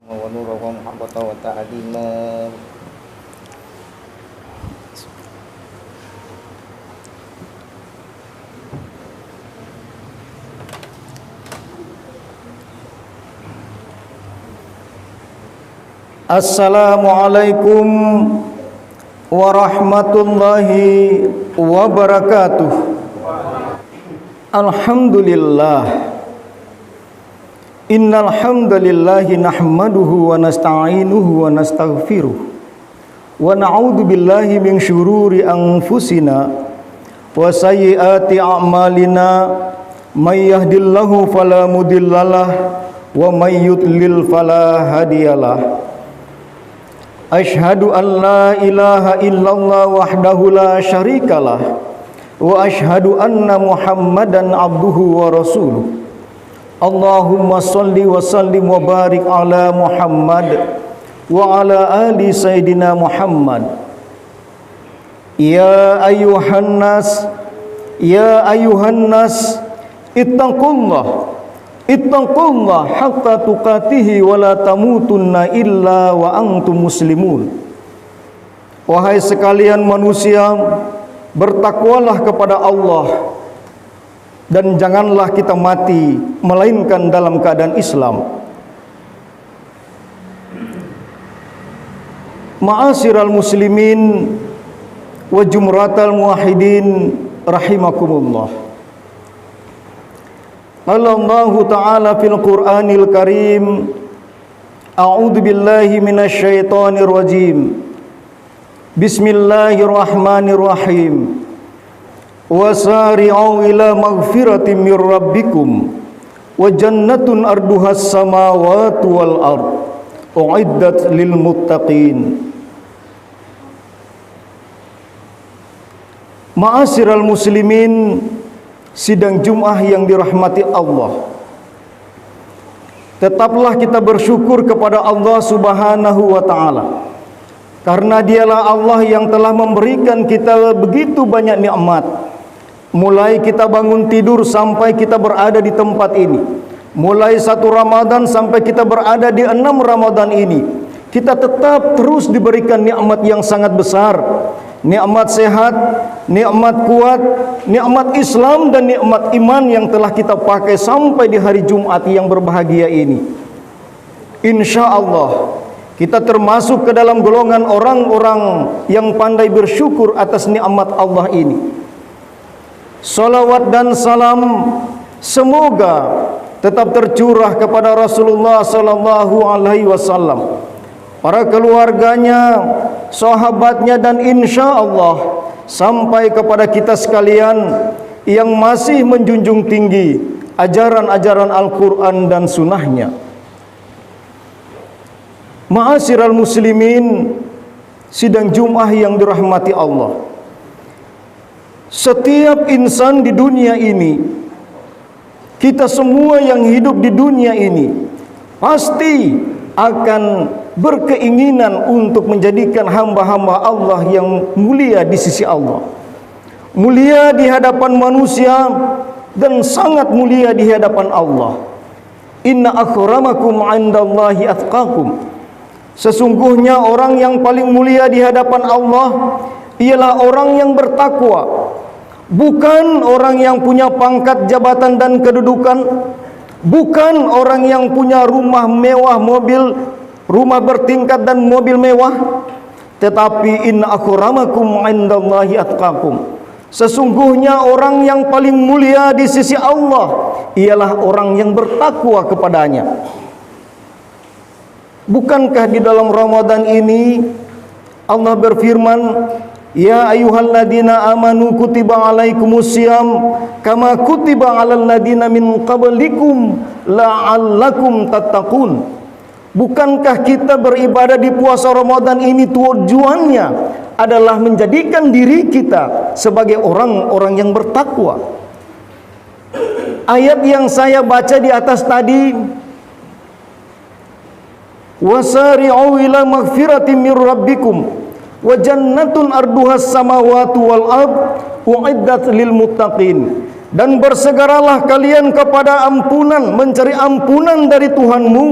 ونورا ومحبة وتعليما. Assalamualaikum warahmatullahi wabarakatuh. Alhamdulillah. Innal hamdalillahi nahmaduhu wa nasta'inuhu wa nastaghfiruh wa na'udzu billahi min syururi anfusina wa sayyiati a'malina may yahdihillahu fala mudhillalah wa may yudlil fala hadiyalah. Asyhadu an la ilaha illallah wahdahu la syarikalah wa asyhadu anna Muhammadan abduhu wa rasuluh. Allahumma salli wa sallim wa barik ala Muhammad wa ala ali Sayyidina Muhammad. Ya ayuhan nas ittaqullah hatta tuqatihi wa la tamutunna illa wa antum muslimun. Wahai sekalian manusia, bertakwalah kepada Allah dan janganlah kita mati melainkan dalam keadaan Islam. Ma'asyiral muslimin wa jumratal muwahhidin rahimakumullah. Allah Ta'ala fil Qur'anil Karim, a'udzu billahi minasyaitonir rajim. Bismillahirrahmanirrahim. Wasari'u ila maghfiratin mir rabbikum wa jannatun arduhas samawati wal ard u'iddat lil muttaqin. Ma'asyiral muslimin, sidang Jumat yang dirahmati Allah, tetaplah kita bersyukur kepada Allah Subhanahu wa taala, karena dialah Allah yang telah memberikan kita begitu banyak nikmat. Mulai kita bangun tidur sampai kita berada di tempat ini, mulai 1 Ramadan sampai kita berada di 6 Ramadan ini, kita tetap terus diberikan nikmat yang sangat besar. Nikmat sehat, nikmat kuat, nikmat Islam dan nikmat iman yang telah kita pakai sampai di hari Jumat yang berbahagia ini. Insya Allah kita termasuk ke dalam golongan orang-orang yang pandai bersyukur atas nikmat Allah ini. Salawat dan salam semoga tetap tercurah kepada Rasulullah sallallahu alaihi wasallam, para keluarganya, sahabatnya, dan insya Allah sampai kepada kita sekalian yang masih menjunjung tinggi ajaran-ajaran Al-Quran dan sunnahnya. Ma'asyiral muslimin, sidang Jumat yang dirahmati Allah, setiap insan di dunia ini, kita semua yang hidup di dunia ini pasti akan berkeinginan untuk menjadikan hamba-hamba Allah yang mulia di sisi Allah, mulia di hadapan manusia dan sangat mulia di hadapan Allah. Inna akramakum 'indallahi atqakum. Sesungguhnya orang yang paling mulia di hadapan Allah ialah orang yang bertakwa, bukan orang yang punya pangkat jabatan dan kedudukan, bukan orang yang punya rumah mewah, rumah bertingkat dan mobil mewah, tetapi inna akramakum 'indallahi atqakum. Sesungguhnya orang yang paling mulia di sisi Allah ialah orang yang bertakwa kepadanya. Bukankah di dalam Ramadan ini Allah berfirman, ya ayyuhalladzina amanu kutiba alaikumusiyam kama kutiba alal ladzina min qablikum la'allakum tattaqun. Bukankah kita beribadah di puasa Ramadan ini tujuannya adalah menjadikan diri kita sebagai orang-orang yang bertakwa? Ayat yang saya baca di atas tadi, wasari'u ila maghfiratin mir rabbikum wa jannatun arduhas samawati wal ard u'iddat lil muttaqin. Dan bersegeralah kalian kepada ampunan, mencari ampunan dari Tuhanmu,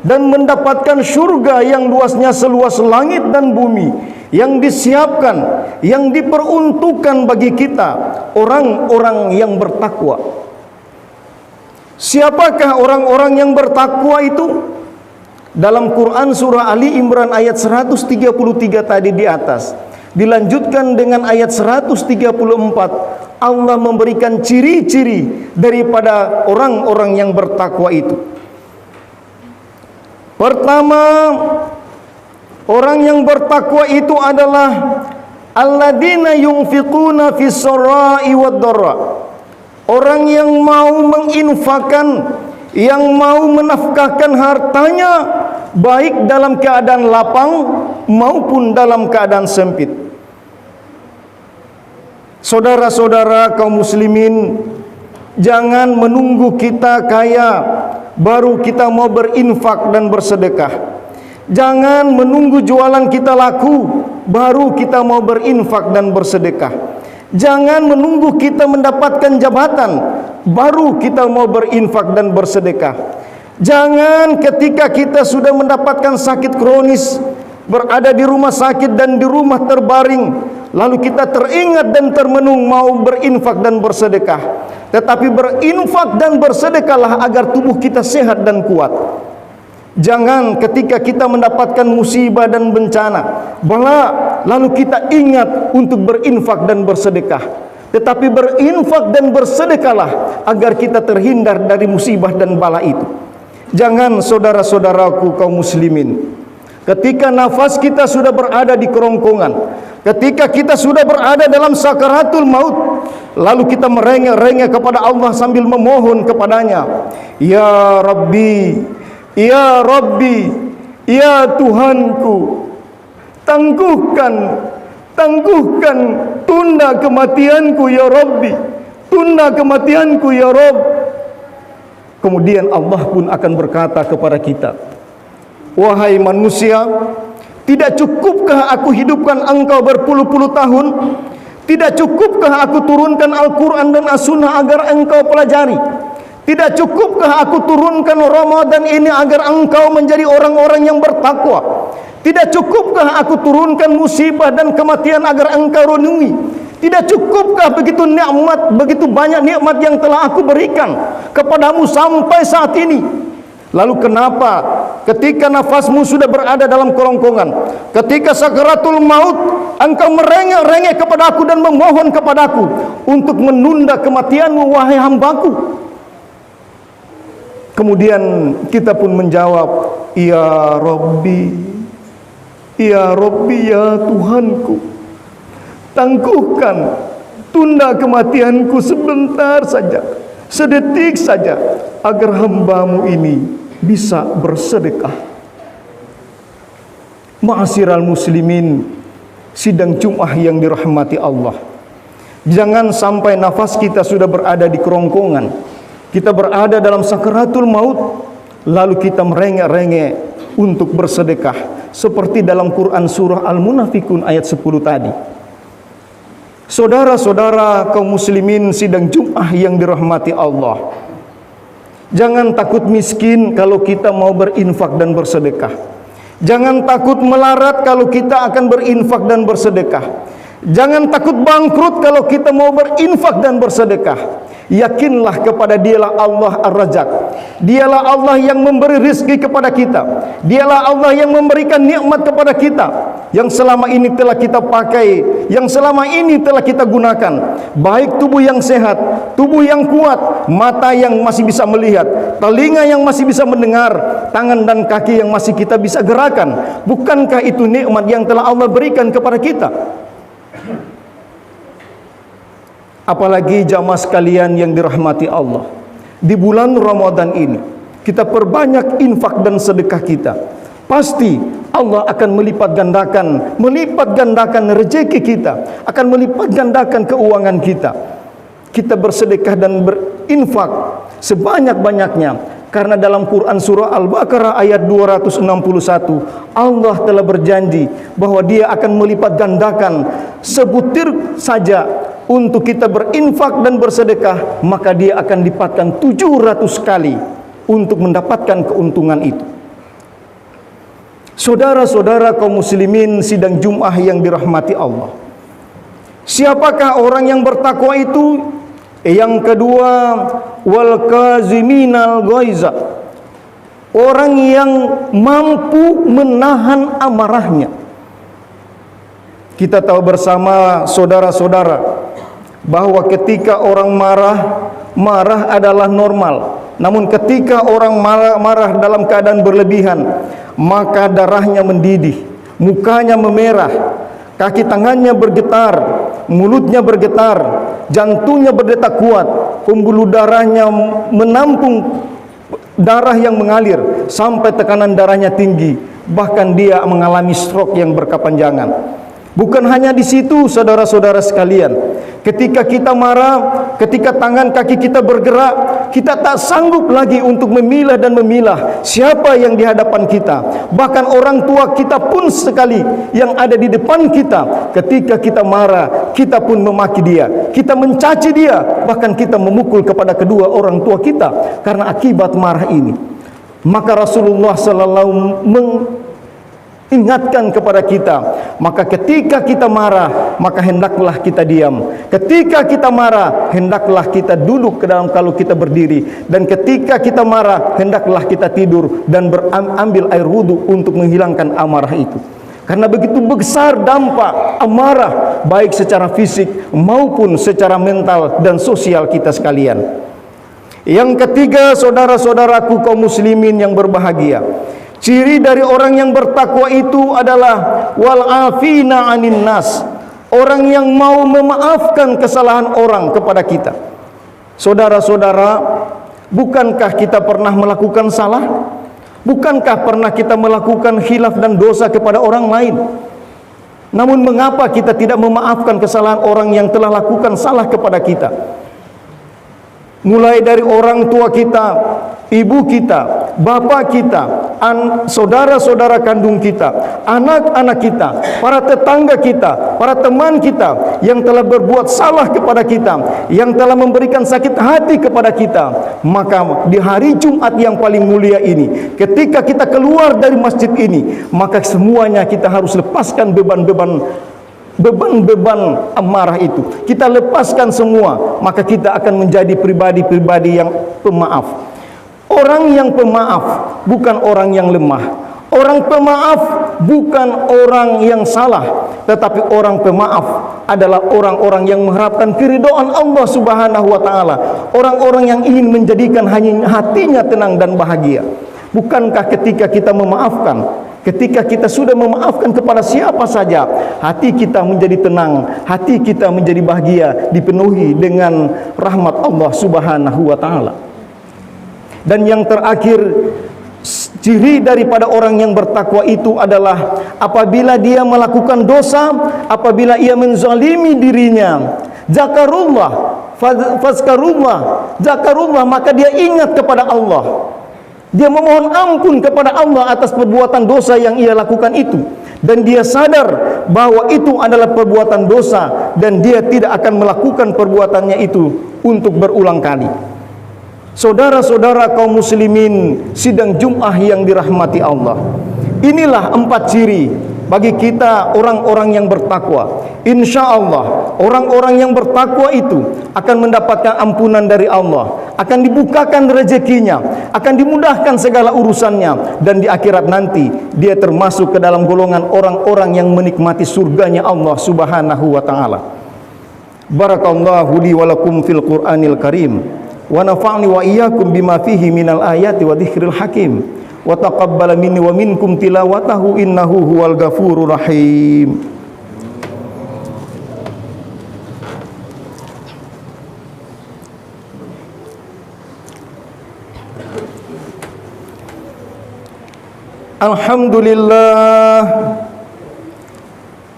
dan mendapatkan syurga yang luasnya seluas langit dan bumi, yang disiapkan, yang diperuntukkan bagi kita orang-orang yang bertakwa. Siapakah orang-orang yang bertakwa itu? Dalam Quran surah Ali Imran ayat 133 tadi di atas, dilanjutkan dengan ayat 134, Allah memberikan ciri-ciri daripada orang-orang yang bertakwa itu. Pertama, orang yang bertakwa itu adalah alladzina yunfiquna fis sarai wad dharra. Orang yang mau menginfakkan, yang mau menafkahkan hartanya baik dalam keadaan lapang maupun dalam keadaan sempit. Saudara-saudara kaum muslimin, jangan menunggu kita kaya baru kita mau berinfak dan bersedekah. Jangan menunggu jualan kita laku baru kita mau berinfak dan bersedekah. Jangan menunggu kita mendapatkan jabatan baru kita mau berinfak dan bersedekah. Jangan ketika kita sudah mendapatkan sakit kronis, berada di rumah sakit dan di rumah terbaring, lalu kita teringat dan termenung mau berinfak dan bersedekah. Tetapi berinfak dan bersedekahlah agar tubuh kita sehat dan kuat. Jangan ketika kita mendapatkan musibah dan bencana, bala, lalu kita ingat untuk berinfak dan bersedekah. Tetapi berinfak dan bersedekahlah agar kita terhindar dari musibah dan bala itu. Jangan saudara-saudaraku kaum muslimin, ketika nafas kita sudah berada di kerongkongan, ketika kita sudah berada dalam sakaratul maut, lalu kita merengek-rengek kepada Allah sambil memohon kepadanya, Ya Rabbi, Ya Rabbi, Ya Tuhanku, tangguhkan, tunda kematianku ya Rabbi, tunda kematianku ya Rabb. Kemudian Allah pun akan berkata kepada kita, wahai manusia, tidak cukupkah aku hidupkan engkau berpuluh-puluh tahun? Tidak cukupkah aku turunkan Al-Quran dan As-Sunnah agar engkau pelajari? Tidak cukupkah aku turunkan Ramadan ini agar engkau menjadi orang-orang yang bertakwa? Tidak cukupkah aku turunkan musibah dan kematian agar engkau renungi? Tidak cukupkah begitu nikmat, begitu banyak nikmat yang telah aku berikan kepadamu sampai saat ini? Lalu kenapa ketika nafasmu sudah berada dalam kerongkongan, ketika sakaratul maut, engkau merengek-rengek kepadaku dan memohon kepadaku untuk menunda kematianmu, wahai hambaku? Kemudian kita pun menjawab, Ya Rabbi, Ya Rabbi, Ya Tuhanku, tangguhkan, tunda kematianku sebentar saja, sedetik saja, agar hambamu ini bisa bersedekah. Ma'asyiral muslimin, sidang Jumat yang dirahmati Allah, jangan sampai nafas kita sudah berada di kerongkongan, kita berada dalam sakaratul maut, lalu kita merengek-rengek untuk bersedekah seperti dalam Quran surah Al-Munafikun ayat 10 tadi. Saudara-saudara kaum muslimin sidang Jumat yang dirahmati Allah, jangan takut miskin kalau kita mau berinfak dan bersedekah. Jangan takut melarat kalau kita akan berinfak dan bersedekah. Jangan takut bangkrut kalau kita mau berinfak dan bersedekah. Yakinlah kepada Dialah Allah Ar-Razzaq. Dialah Allah yang memberi rezeki kepada kita. Dialah Allah yang memberikan nikmat kepada kita, yang selama ini telah kita pakai, yang selama ini telah kita gunakan. Baik tubuh yang sehat, tubuh yang kuat, mata yang masih bisa melihat, telinga yang masih bisa mendengar, tangan dan kaki yang masih kita bisa gerakan. Bukankah itu nikmat yang telah Allah berikan kepada kita? Apalagi jamaah sekalian yang dirahmati Allah, di bulan Ramadan ini kita perbanyak infak dan sedekah kita. Pasti Allah akan melipat gandakan rezeki kita, akan melipat gandakan keuangan kita. Kita bersedekah dan berinfak sebanyak-banyaknya, karena dalam Quran surah Al-Baqarah ayat 261 Allah telah berjanji bahwa Dia akan melipat gandakan sebutir saja. Untuk kita berinfak dan bersedekah, maka Dia akan lipatkan 700 kali untuk mendapatkan keuntungan itu. Saudara-saudara kaum muslimin sidang Jumat yang dirahmati Allah, siapakah orang yang bertakwa itu? Yang kedua, wal kaziminal ghaiza, orang yang mampu menahan amarahnya. Kita tahu bersama saudara-saudara bahwa ketika orang marah adalah normal. Namun ketika orang marah dalam keadaan berlebihan, maka darahnya mendidih, mukanya memerah, kaki tangannya bergetar, mulutnya bergetar, jantungnya berdetak kuat, pembuluh darahnya menampung darah yang mengalir sampai tekanan darahnya tinggi, bahkan dia mengalami stroke yang berkepanjangan. Bukan hanya di situ saudara-saudara sekalian, ketika kita marah, ketika tangan kaki kita bergerak, kita tak sanggup lagi untuk memilah dan memilah siapa yang di hadapan kita. Bahkan orang tua kita pun sekali yang ada di depan kita, ketika kita marah, kita pun memaki dia, kita mencaci dia, bahkan kita memukul kepada kedua orang tua kita karena akibat marah ini. Maka Rasulullah sallallahu ingatkan kepada kita, maka ketika kita marah, maka hendaklah kita diam. Ketika kita marah, hendaklah kita duduk ke dalam kalau kita berdiri. Dan ketika kita marah, hendaklah kita tidur dan ambil air wudu untuk menghilangkan amarah itu. Karena begitu besar dampak amarah, baik secara fisik maupun secara mental dan sosial kita sekalian. Yang ketiga, saudara-saudaraku kaum muslimin yang berbahagia, ciri dari orang yang bertakwa itu adalah wal afina anin nas, orang yang mau memaafkan kesalahan orang kepada kita. Saudara-saudara, bukankah kita pernah melakukan salah? Bukankah pernah kita melakukan khilaf dan dosa kepada orang lain? Namun mengapa kita tidak memaafkan kesalahan orang yang telah lakukan salah kepada kita? Mulai dari orang tua kita, ibu kita, bapak kita, saudara-saudara kandung kita, anak-anak kita, para tetangga kita, para teman kita yang telah berbuat salah kepada kita, yang telah memberikan sakit hati kepada kita. Maka di hari Jumat yang paling mulia ini, ketika kita keluar dari masjid ini, maka semuanya kita harus lepaskan beban-beban amarah itu. Kita lepaskan semua, maka kita akan menjadi pribadi-pribadi yang pemaaf. Orang yang pemaaf bukan orang yang lemah. Orang pemaaf bukan orang yang salah, tetapi orang pemaaf adalah orang-orang yang mengharapkan keridhaan Allah Subhanahu wa taala. Orang-orang yang ingin menjadikan hatinya tenang dan bahagia. Bukankah ketika kita memaafkan, ketika kita sudah memaafkan kepada siapa saja, hati kita menjadi tenang, hati kita menjadi bahagia, dipenuhi dengan rahmat Allah Subhanahu wa taala. Dan yang terakhir, ciri daripada orang yang bertakwa itu adalah apabila dia melakukan dosa, apabila ia menzalimi dirinya, zakarullah, maka dia ingat kepada Allah. Dia memohon ampun kepada Allah atas perbuatan dosa yang ia lakukan itu, dan dia sadar bahwa itu adalah perbuatan dosa dan dia tidak akan melakukan perbuatannya itu untuk berulang kali. Saudara-saudara kaum muslimin sidang Jumat yang dirahmati Allah, inilah 4 ciri bagi kita orang-orang yang bertakwa. Insya Allah orang-orang yang bertakwa itu akan mendapatkan ampunan dari Allah, akan dibukakan rezekinya, akan dimudahkan segala urusannya, dan di akhirat nanti dia termasuk ke dalam golongan orang-orang yang menikmati surganya Allah Subhanahu wa taala. Barakallahu li wa lakum fil Qur'anil Karim, wa nafa'ni wa iyyakum bima fihi minal ayati wa dzikril hakim, wa taqabbala minni wa minkum tilawatahu innahu huwal ghafurur rahim.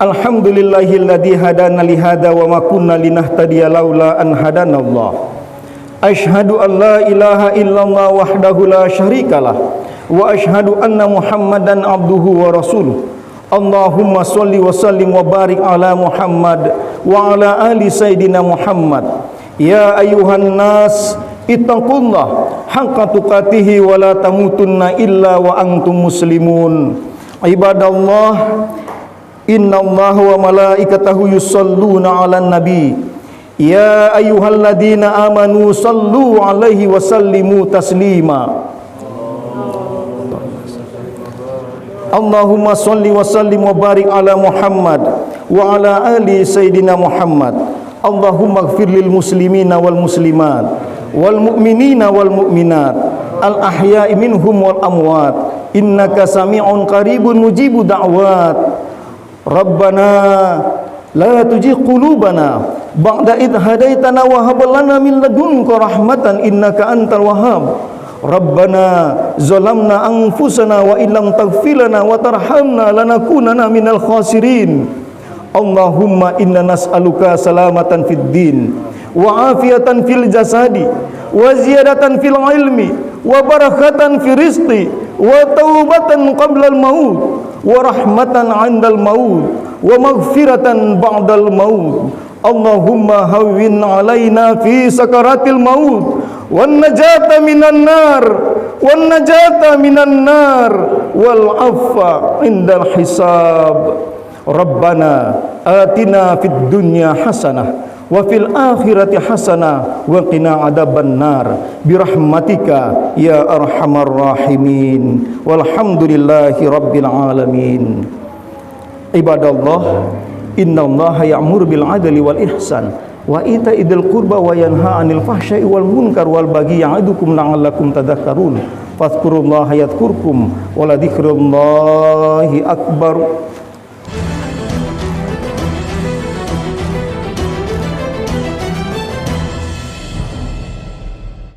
Alhamdulillahilladzi hadana li hada wa ma kunna linahtadiya laula an hadanallah. Asyhadu an la ilaha illallah wahdahu la syarikalah wa asyhadu anna Muhammadan abduhu wa rasuluh. Allahumma shalli wa sallim wa barik ala Muhammad wa ala ali sayyidina Muhammad. Ya ayuhan nas ittaqullah haqqa tuqatih wa la tamutunna illa wa antum muslimun. Ibadallah, innallaha wa malaikatahu yusalluna 'alan nabi. Ya ayyuhalladzina amanu sallu 'alaihi wa sallimu taslima. Allahumma salli wa sallim wa barik ala Muhammad wa ala ali sayyidina Muhammad. Allahumma ighfir lil muslimina wal muslimat wal mu'minina wal mu'minat al ahya'i minhum wal amwat innaka sami'un qaribun mujibu da'wat. Rabbana la tuzigh qulubana ba'da idh hadaitana wa hab lana min ladunka rahmatan innaka antal wahhab. Rabbana zalamna anfusana wa illam taghfir lana wa tarhamna lanakunanna minal khasirin. Allahumma inna nas'aluka salamatan fid din wa afiyatan fil jasadi wa ziyadatan fil ilmi wa barakatan fil rizqi wa taubatan qabla al maut wa rahmatan 'indal maut wa maghfiratan ba'dal maut. Allahumma hawwin 'alaina fi sakaratil maut wan najata minan nar wal afwa 'indal hisab. Rabbana atina fid dunya hasanah wa fil akhirati hasanah wa qina adzabannar birahmatika ya arhamar rahimin walhamdulillahi rabbil alamin. Ibadallah, innallaha ya'muru bil adli wal ihsan wa ita'idzil qurba wa yanha 'anil fahsya'i wal munkar wal baghi ya'idukum la'allakum tadhakkarun. Fadhkurullaha yadhkurkum wa la dzikrullahi akbar.